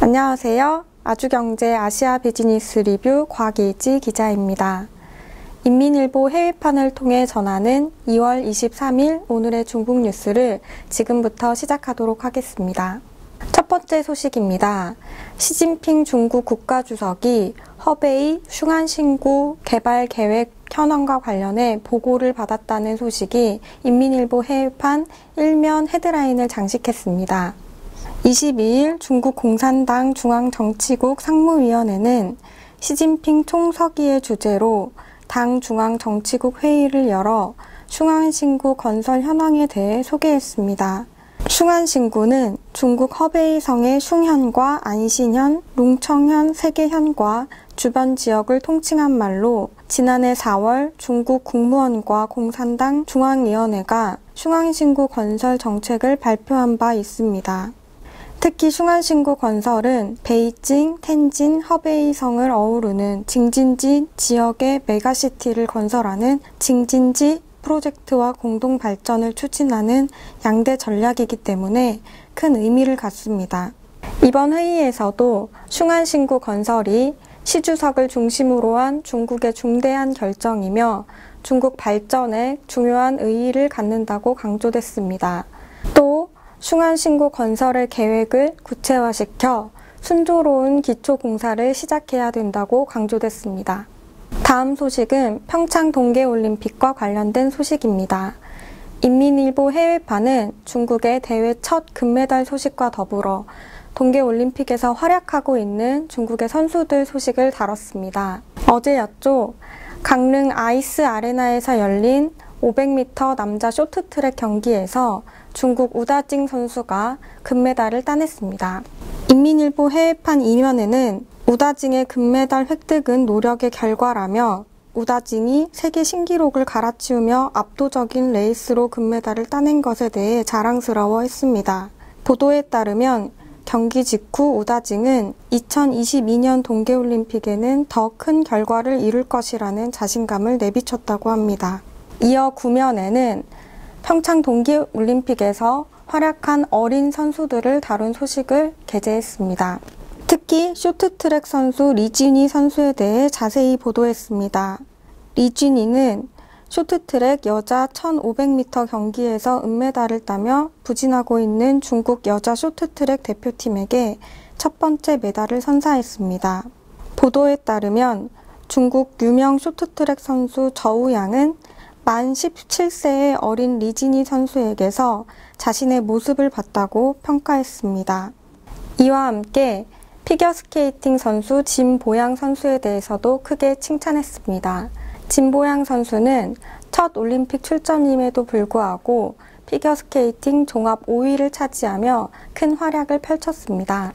안녕하세요. 아주경제 아시아 비즈니스 리뷰 곽예지 기자입니다. 인민일보 해외판을 통해 전하는 2월 23일 오늘의 중국 뉴스를 지금부터 시작하도록 하겠습니다. 첫 번째 소식입니다. 시진핑 중국 국가주석이 허베이 슝안신구 개발 계획 현황과 관련해 보고를 받았다는 소식이 인민일보 해외판 1면 헤드라인을 장식했습니다. 22일 중국 공산당 중앙정치국 상무위원회는 시진핑 총서기의 주재로 당 중앙정치국 회의를 열어 슝안신구 건설 현황에 대해 소개했습니다. 슝안신구는 중국 허베이성의 슝현과 안신현, 룽청현 세 개 현과 주변 지역을 통칭한 말로 지난해 4월 중국 국무원과 공산당 중앙위원회가 슝안신구 건설 정책을 발표한 바 있습니다. 특히 슝안신구 건설은 베이징, 텐진, 허베이성을 어우르는 징진지 지역의 메가시티를 건설하는 징진지 프로젝트와 공동 발전을 추진하는 양대 전략이기 때문에 큰 의미를 갖습니다. 이번 회의에서도 슝안신구 건설이 시 주석을 중심으로 한 중국의 중대한 결정이며 중국 발전에 중요한 의의를 갖는다고 강조됐습니다. 또 슝안신구 건설의 계획을 구체화시켜 순조로운 기초공사를 시작해야 된다고 강조됐습니다. 다음 소식은 평창 동계올림픽과 관련된 소식입니다. 인민일보 해외판은 중국의 대회 첫 금메달 소식과 더불어 동계올림픽에서 활약하고 있는 중국의 선수들 소식을 다뤘습니다. 어제였죠. 강릉 아이스 아레나에서 열린 500m 남자 쇼트트랙 경기에서 중국 우다징 선수가 금메달을 따냈습니다. 인민일보 해외판 2면에는 우다징의 금메달 획득은 노력의 결과라며 우다징이 세계 신기록을 갈아치우며 압도적인 레이스로 금메달을 따낸 것에 대해 자랑스러워했습니다. 보도에 따르면 경기 직후 우다징은 2022년 동계올림픽에는 더 큰 결과를 이룰 것이라는 자신감을 내비쳤다고 합니다. 이어 9면에는 평창 동계올림픽에서 활약한 어린 선수들을 다룬 소식을 게재했습니다. 특히 쇼트트랙 선수 리진이 선수에 대해 자세히 보도했습니다. 리진이는 쇼트트랙 여자 1500m 경기에서 은메달을 따며 부진하고 있는 중국 여자 쇼트트랙 대표팀에게 첫 번째 메달을 선사했습니다. 보도에 따르면 중국 유명 쇼트트랙 선수 저우양은 만 17세의 어린 리진이 선수에게서 자신의 모습을 봤다고 평가했습니다. 이와 함께 피겨스케이팅 선수 진보양 선수에 대해서도 크게 칭찬했습니다. 진보양 선수는 첫 올림픽 출전임에도 불구하고 피겨스케이팅 종합 5위를 차지하며 큰 활약을 펼쳤습니다.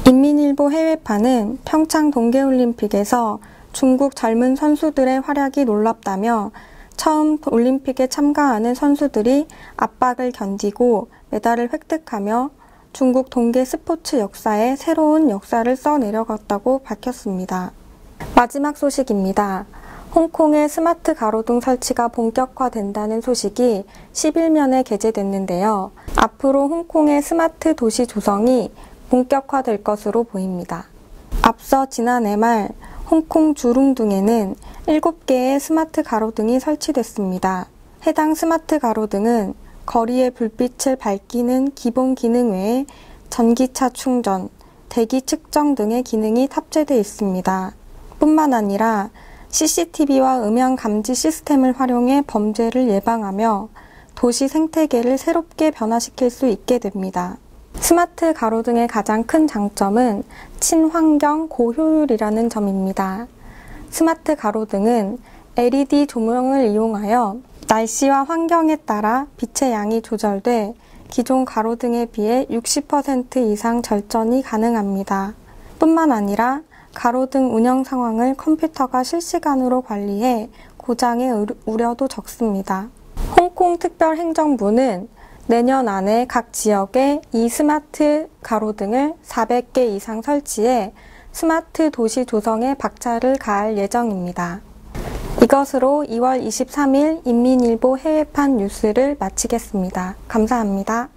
인민일보 해외판은 평창 동계올림픽에서 중국 젊은 선수들의 활약이 놀랍다며 처음 올림픽에 참가하는 선수들이 압박을 견디고 메달을 획득하며 중국 동계 스포츠 역사에 새로운 역사를 써내려갔다고 밝혔습니다. 마지막 소식입니다. 홍콩의 스마트 가로등 설치가 본격화된다는 소식이 11면에 게재됐는데요. 앞으로 홍콩의 스마트 도시 조성이 본격화될 것으로 보입니다. 앞서 지난해 말 홍콩 주룽둥에는 7개의 스마트 가로등이 설치됐습니다. 해당 스마트 가로등은 거리의 불빛을 밝히는 기본 기능 외에 전기차 충전, 대기 측정 등의 기능이 탑재되어 있습니다. 뿐만 아니라 CCTV와 음향 감지 시스템을 활용해 범죄를 예방하며 도시 생태계를 새롭게 변화시킬 수 있게 됩니다. 스마트 가로등의 가장 큰 장점은 친환경 고효율이라는 점입니다. 스마트 가로등은 LED 조명을 이용하여 날씨와 환경에 따라 빛의 양이 조절돼 기존 가로등에 비해 60% 이상 절전이 가능합니다. 뿐만 아니라 가로등 운영 상황을 컴퓨터가 실시간으로 관리해 고장의 우려도 적습니다. 홍콩 특별행정부는 내년 안에 각 지역에 이 스마트 가로등을 400개 이상 설치해 스마트 도시 조성에 박차를 가할 예정입니다. 이것으로 2월 23일 인민일보 해외판 뉴스를 마치겠습니다. 감사합니다.